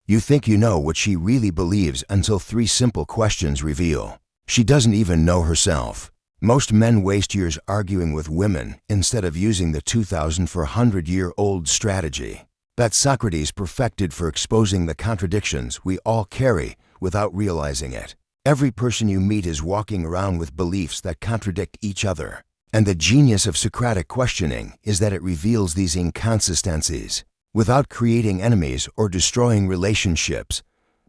You think you know what she really believes until 3 simple questions reveal. She doesn't even know herself. Most men waste years arguing with women instead of using the 2,400-year-old strategy that Socrates perfected for exposing the contradictions we all carry without realizing it. Every person you meet is walking around with beliefs that contradict each other. And the genius of Socratic questioning is that it reveals these inconsistencies without creating enemies or destroying relationships.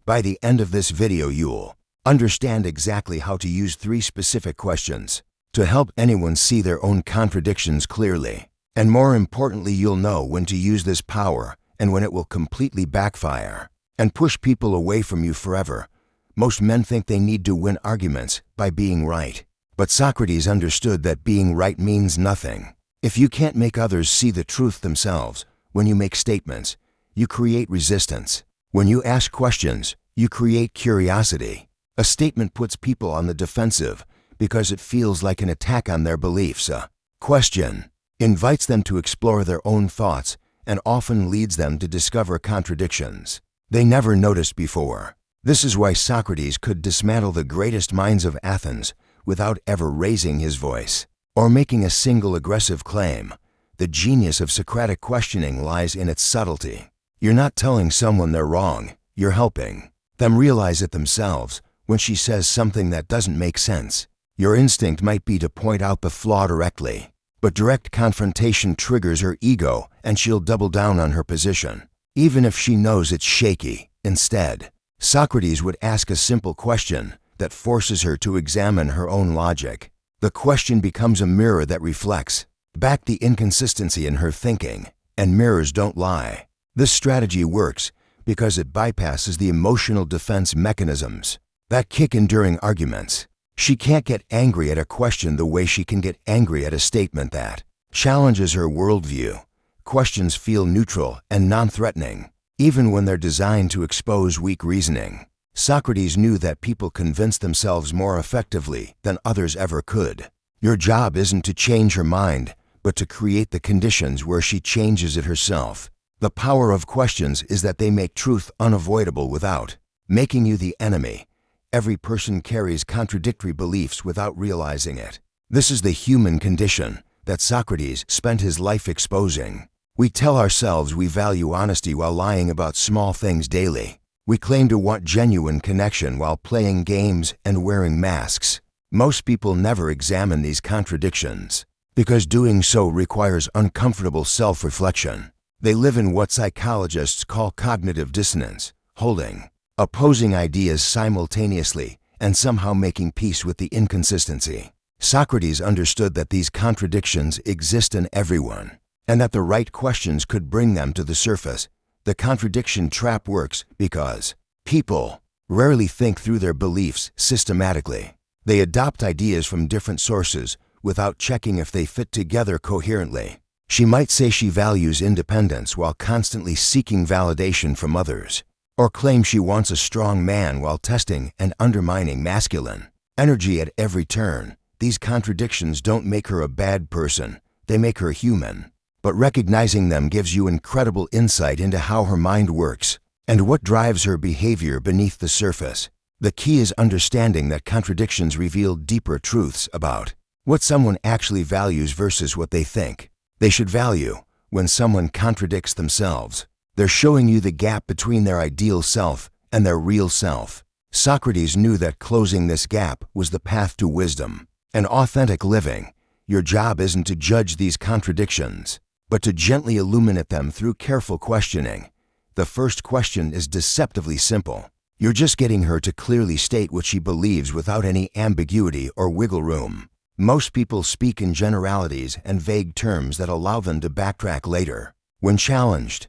By the end of this video, you'll understand exactly how to use 3 specific questions to help anyone see their own contradictions clearly. And more importantly, you'll know when to use this power and when it will completely backfire and push people away from you forever. Most men think they need to win arguments by being right. But Socrates understood that being right means nothing. If you can't make others see the truth themselves, when you make statements, you create resistance. When you ask questions, you create curiosity. A statement puts people on the defensive because it feels like an attack on their beliefs. A question invites them to explore their own thoughts and often leads them to discover contradictions they never noticed before. This is why Socrates could dismantle the greatest minds of Athens without ever raising his voice or making a single aggressive claim. The genius of Socratic questioning lies in its subtlety. You're not telling someone they're wrong, you're helping them realize it themselves. When she says something that doesn't make sense, your instinct might be to point out the flaw directly, but direct confrontation triggers her ego and she'll double down on her position, even if she knows it's shaky. Instead, Socrates would ask a simple question that forces her to examine her own logic. The question becomes a mirror that reflects back the inconsistency in her thinking, and mirrors don't lie. This strategy works because it bypasses the emotional defense mechanisms that kick in during arguments. She can't get angry at a question the way she can get angry at a statement that challenges her worldview. Questions feel neutral and non-threatening, even when they're designed to expose weak reasoning. Socrates knew that people convince themselves more effectively than others ever could. Your job isn't to change her mind, but to create the conditions where she changes it herself. The power of questions is that they make truth unavoidable without making you the enemy. Every person carries contradictory beliefs without realizing it. This is the human condition that Socrates spent his life exposing. We tell ourselves we value honesty while lying about small things daily. We claim to want genuine connection while playing games and wearing masks. Most people never examine these contradictions because doing so requires uncomfortable self-reflection. They live in what psychologists call cognitive dissonance, holding opposing ideas simultaneously and somehow making peace with the inconsistency. Socrates understood that these contradictions exist in everyone and that the right questions could bring them to the surface. The contradiction trap works because people rarely think through their beliefs systematically. They adopt ideas from different sources without checking if they fit together coherently. She might say she values independence while constantly seeking validation from others, or claim she wants a strong man while testing and undermining masculine energy at every turn. These contradictions don't make her a bad person, they make her human. But recognizing them gives you incredible insight into how her mind works and what drives her behavior beneath the surface. The key is understanding that contradictions reveal deeper truths about what someone actually values versus what they think they should value. When someone contradicts themselves, they're showing you the gap between their ideal self and their real self. Socrates knew that closing this gap was the path to wisdom and authentic living. Your job isn't to judge these contradictions, but to gently illuminate them through careful questioning. The first question is deceptively simple. You're just getting her to clearly state what she believes without any ambiguity or wiggle room. Most people speak in generalities and vague terms that allow them to backtrack later. When challenged,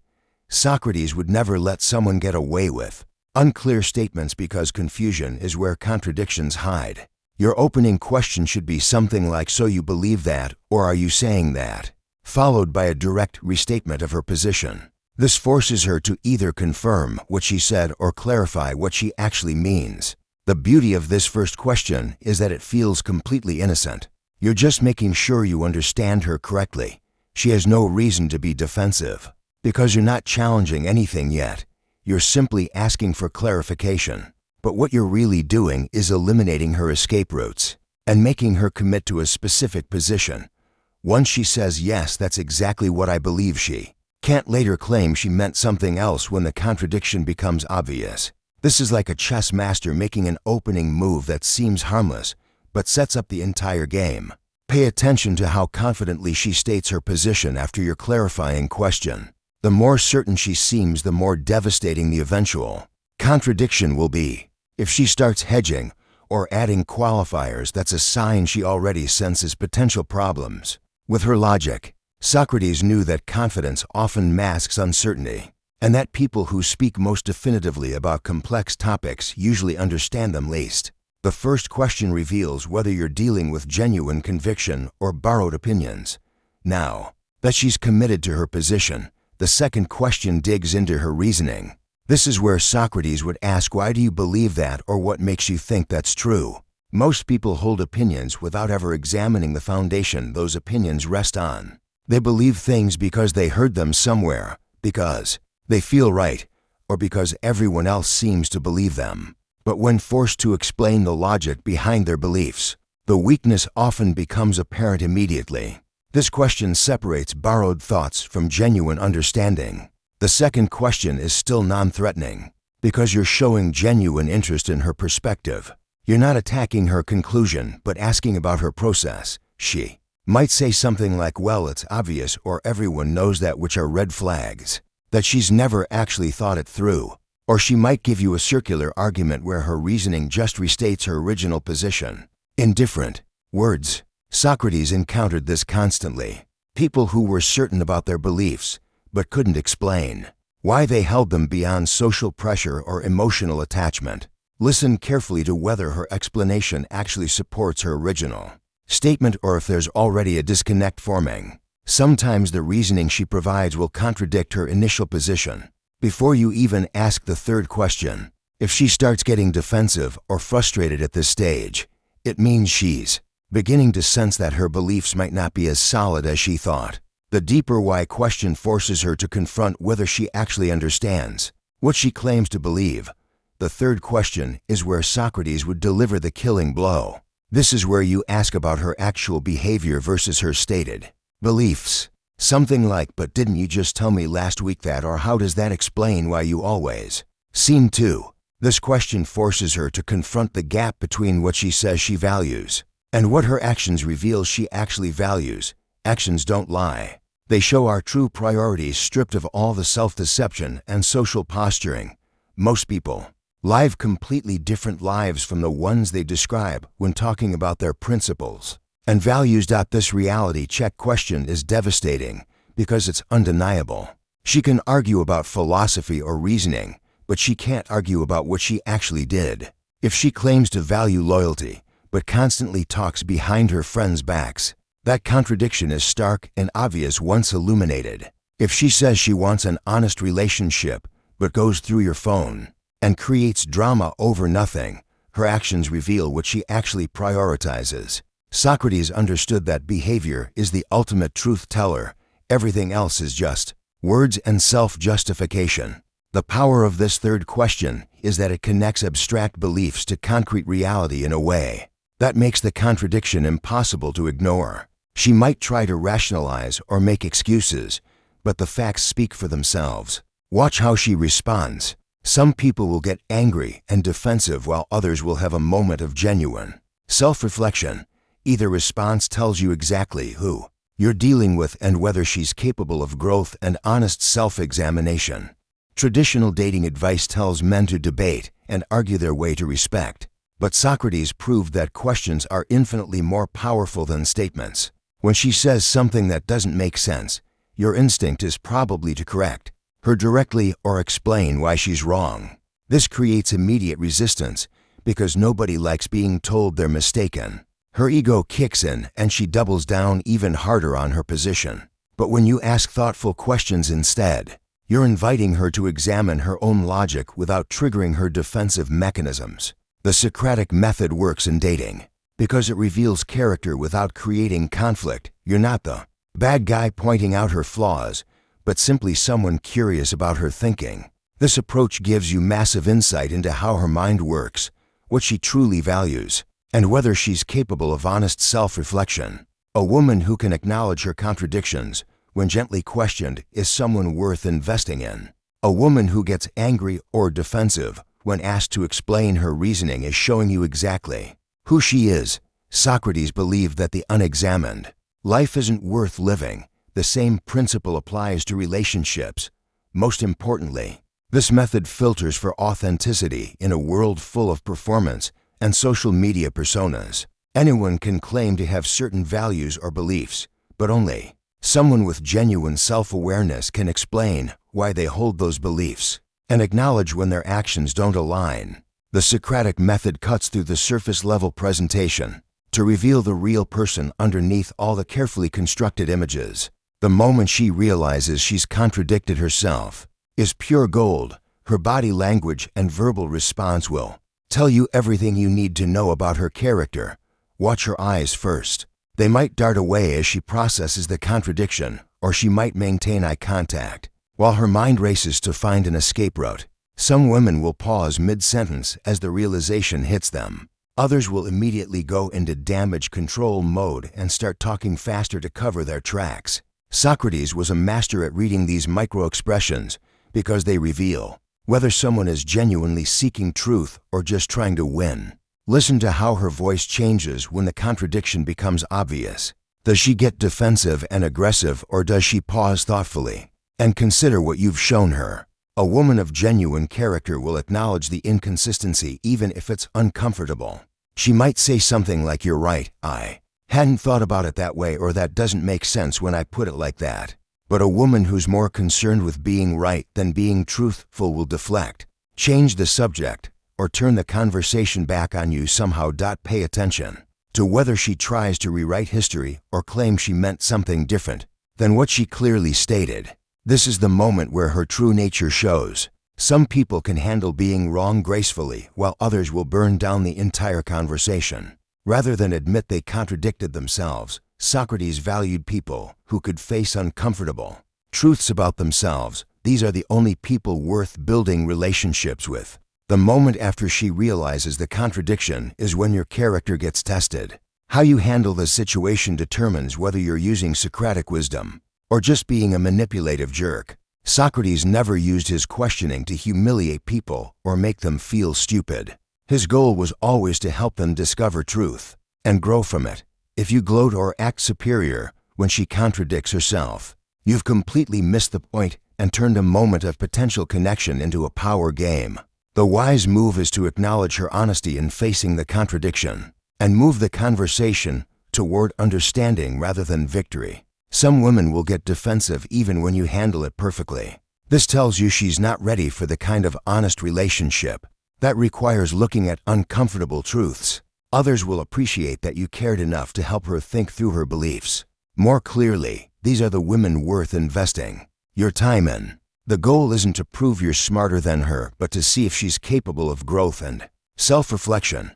Socrates would never let someone get away with unclear statements because confusion is where contradictions hide. Your opening question should be something like, "So you believe that, or are you saying that?" followed by a direct restatement of her position. This forces her to either confirm what she said or clarify what she actually means. The beauty of this first question is that it feels completely innocent. You're just making sure you understand her correctly. She has no reason to be defensive because you're not challenging anything yet. you're simply asking for clarification. But what you're really doing is eliminating her escape routes and making her commit to a specific position. Once she says, yes, that's exactly what I believe, she can't later claim she meant something else when the contradiction becomes obvious. This is like a chess master making an opening move that seems harmless, but sets up the entire game. Pay attention to how confidently she states her position after your clarifying question. The more certain she seems, the more devastating the eventual contradiction will be. If she starts hedging or adding qualifiers, that's a sign she already senses potential problems with her logic. Socrates knew that confidence often masks uncertainty, and that people who speak most definitively about complex topics usually understand them least. The first question reveals whether you're dealing with genuine conviction or borrowed opinions. Now that she's committed to her position, the second question digs into her reasoning. This is where Socrates would ask, why do you believe that, or what makes you think that's true? Most people hold opinions without ever examining the foundation those opinions rest on. They believe things because they heard them somewhere, because they feel right, or because everyone else seems to believe them. But when forced to explain the logic behind their beliefs, the weakness often becomes apparent immediately. This question separates borrowed thoughts from genuine understanding. The second question is still non-threatening, because you're showing genuine interest in her perspective. You're not attacking her conclusion, but asking about her process. She might say something like, well, it's obvious, or everyone knows that, which are red flags that she's never actually thought it through. Or she might give you a circular argument where her reasoning just restates her original position in different words. Socrates encountered this constantly. People who were certain about their beliefs, but couldn't explain why they held them beyond social pressure or emotional attachment. Listen carefully to whether her explanation actually supports her original statement or if there's already a disconnect forming. Sometimes the reasoning she provides will contradict her initial position before you even ask the third question. If she starts getting defensive or frustrated at this stage, it means she's beginning to sense that her beliefs might not be as solid as she thought. The deeper why question forces her to confront whether she actually understands what she claims to believe. The third question is where Socrates would deliver the killing blow. This is where you ask about her actual behavior versus her stated beliefs. Something like, but didn't you just tell me last week that, or how does that explain why you always seem to? This question forces her to confront the gap between what she says she values and what her actions reveal she actually values. Actions don't lie. They show our true priorities stripped of all the self-deception and social posturing. Most people live completely different lives from the ones they describe when talking about their principles and values. This reality check question is devastating because it's undeniable. She can argue about philosophy or reasoning, but she can't argue about what she actually did. If she claims to value loyalty, but constantly talks behind her friends' backs, that contradiction is stark and obvious once illuminated. If she says she wants an honest relationship, but goes through your phone and creates drama over nothing, her actions reveal what she actually prioritizes. Socrates understood that behavior is the ultimate truth teller. Everything else is just words and self-justification. The power of this third question is that it connects abstract beliefs to concrete reality in a way that makes the contradiction impossible to ignore. She might try to rationalize or make excuses, but the facts speak for themselves. Watch how she responds. Some people will get angry and defensive while others will have a moment of genuine self-reflection. Either response tells you exactly who you're dealing with and whether she's capable of growth and honest self-examination. Traditional dating advice tells men to debate and argue their way to respect, but Socrates proved that questions are infinitely more powerful than statements. When she says something that doesn't make sense, your instinct is probably to correct her directly or explain why she's wrong. This creates immediate resistance because nobody likes being told they're mistaken. Her ego kicks in and she doubles down even harder on her position. But when you ask thoughtful questions instead, you're inviting her to examine her own logic without triggering her defensive mechanisms. The Socratic method works in dating because it reveals character without creating conflict. You're not the bad guy pointing out her flaws, but simply someone curious about her thinking. This approach gives you massive insight into how her mind works, what she truly values, and whether she's capable of honest self-reflection. A woman who can acknowledge her contradictions when gently questioned is someone worth investing in. A woman who gets angry or defensive when asked to explain her reasoning is showing you exactly who she is. Socrates believed that the unexamined life isn't worth living. The same principle applies to relationships. Most importantly, this method filters for authenticity in a world full of performance and social media personas. Anyone can claim to have certain values or beliefs, but only someone with genuine self-awareness can explain why they hold those beliefs and acknowledge when their actions don't align. The Socratic method cuts through the surface-level presentation to reveal the real person underneath all the carefully constructed images. The moment she realizes she's contradicted herself is pure gold. Her body language and verbal response will tell you everything you need to know about her character. Watch her eyes first. They might dart away as she processes the contradiction, or she might maintain eye contact while her mind races to find an escape route. Some women will pause mid-sentence as the realization hits them. Others will immediately go into damage control mode and start talking faster to cover their tracks. Socrates was a master at reading these micro-expressions because they reveal whether someone is genuinely seeking truth or just trying to win. Listen to how her voice changes when the contradiction becomes obvious. Does she get defensive and aggressive, or does she pause thoughtfully and consider what you've shown her? A woman of genuine character will acknowledge the inconsistency even if it's uncomfortable. She might say something like, "You're right, I hadn't thought about it that way," or "That doesn't make sense when I put it like that." But a woman who's more concerned with being right than being truthful will deflect, change the subject, or turn the conversation back on you somehow. Pay attention to whether she tries to rewrite history or claim she meant something different than what she clearly stated. This is the moment where her true nature shows. Some people can handle being wrong gracefully, while others will burn down the entire conversation. Rather than admit they contradicted themselves, Socrates valued people who could face uncomfortable truths about themselves. These are the only people worth building relationships with. The moment after she realizes the contradiction is when your character gets tested. How you handle the situation determines whether you're using Socratic wisdom or just being a manipulative jerk. Socrates never used his questioning to humiliate people or make them feel stupid. His goal was always to help them discover truth and grow from it. If you gloat or act superior when she contradicts herself, you've completely missed the point and turned a moment of potential connection into a power game. The wise move is to acknowledge her honesty in facing the contradiction and move the conversation toward understanding rather than victory. Some women will get defensive even when you handle it perfectly. This tells you she's not ready for the kind of honest relationship that requires looking at uncomfortable truths. Others will appreciate that you cared enough to help her think through her beliefs more clearly. These are the women worth investing your time in. The goal isn't to prove you're smarter than her, but to see if she's capable of growth and self-reflection.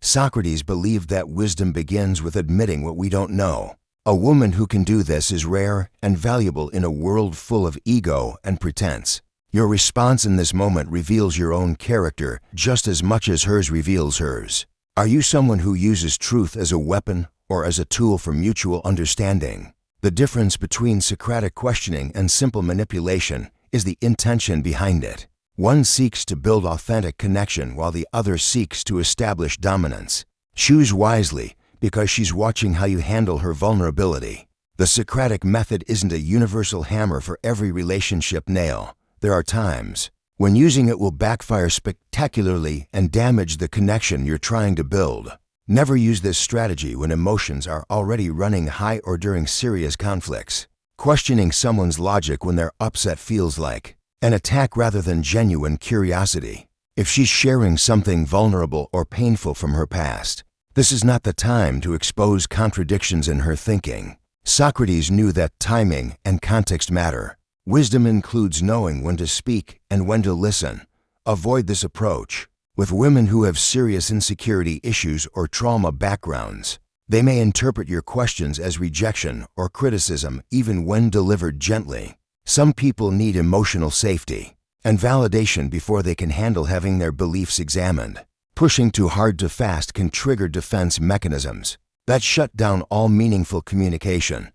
Socrates believed that wisdom begins with admitting what we don't know. A woman who can do this is rare and valuable in a world full of ego and pretense. Your response in this moment reveals your own character just as much as hers reveals hers. Are you someone who uses truth as a weapon or as a tool for mutual understanding? The difference between Socratic questioning and simple manipulation is the intention behind it. One seeks to build authentic connection while the other seeks to establish dominance. Choose wisely, because she's watching how you handle her vulnerability. The Socratic method isn't a universal hammer for every relationship nail. There are times when using it will backfire spectacularly and damage the connection you're trying to build. Never use this strategy when emotions are already running high or during serious conflicts. Questioning someone's logic when they're upset feels like an attack rather than genuine curiosity. If she's sharing something vulnerable or painful from her past, this is not the time to expose contradictions in her thinking. Socrates knew that timing and context matter. Wisdom includes knowing when to speak and when to listen. Avoid this approach with women who have serious insecurity issues or trauma backgrounds. They may interpret your questions as rejection or criticism even when delivered gently. Some people need emotional safety, and validation before they can handle having their beliefs examined. Pushing too hard too fast can trigger defense mechanisms that shut down all meaningful communication.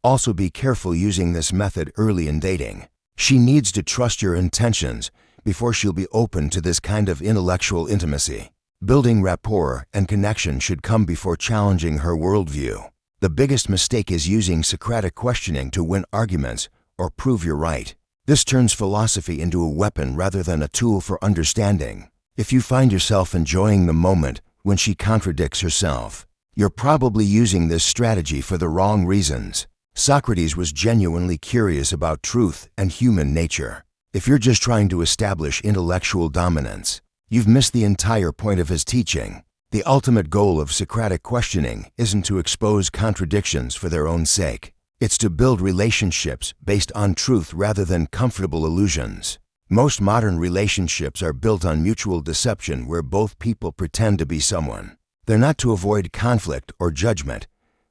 Also, be careful using this method early in dating. She needs to trust your intentions before she'll be open to this kind of intellectual intimacy. Building rapport and connection should come before challenging her worldview. The biggest mistake is using Socratic questioning to win arguments or prove you're right. This turns philosophy into a weapon rather than a tool for understanding. If you find yourself enjoying the moment when she contradicts herself, you're probably using this strategy for the wrong reasons. Socrates was genuinely curious about truth and human nature. If you're just trying to establish intellectual dominance, you've missed the entire point of his teaching. The ultimate goal of Socratic questioning isn't to expose contradictions for their own sake. It's to build relationships based on truth rather than comfortable illusions. Most modern relationships are built on mutual deception where both people pretend to be someone. They're not to avoid conflict or judgment,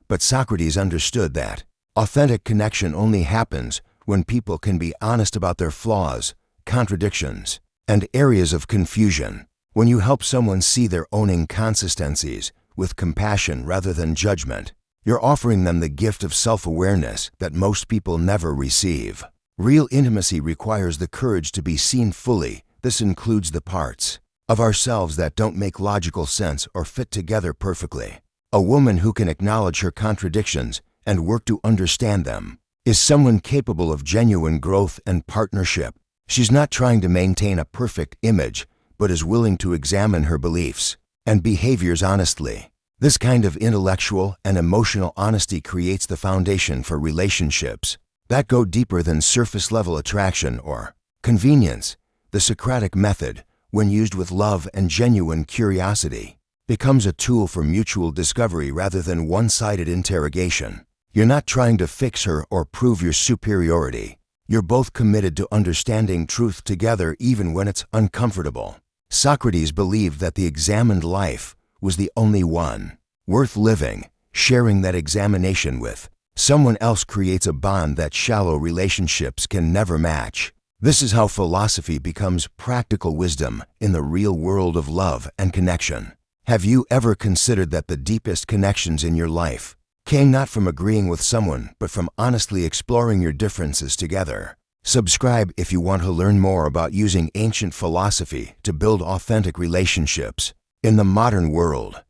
but Socrates understood that authentic connection only happens when people can be honest about their flaws, contradictions, and areas of confusion. When you help someone see their own inconsistencies with compassion rather than judgment, you're offering them the gift of self-awareness that most people never receive. Real intimacy requires the courage to be seen fully. This includes the parts of ourselves that don't make logical sense or fit together perfectly. A woman who can acknowledge her contradictions and work to understand them is someone capable of genuine growth and partnership. She's not trying to maintain a perfect image, but is willing to examine her beliefs and behaviors honestly. This kind of intellectual and emotional honesty creates the foundation for relationships that go deeper than surface-level attraction or convenience. The Socratic method, when used with love and genuine curiosity, becomes a tool for mutual discovery rather than one-sided interrogation. You're not trying to fix her or prove your superiority. You're both committed to understanding truth together even when it's uncomfortable. Socrates believed that the examined life was the only one worth living. Sharing that examination with someone else creates a bond that shallow relationships can never match. This is how philosophy becomes practical wisdom in the real world of love and connection. Have you ever considered that the deepest connections in your life came not from agreeing with someone, but from honestly exploring your differences together? Subscribe if you want to learn more about using ancient philosophy to build authentic relationships in the modern world.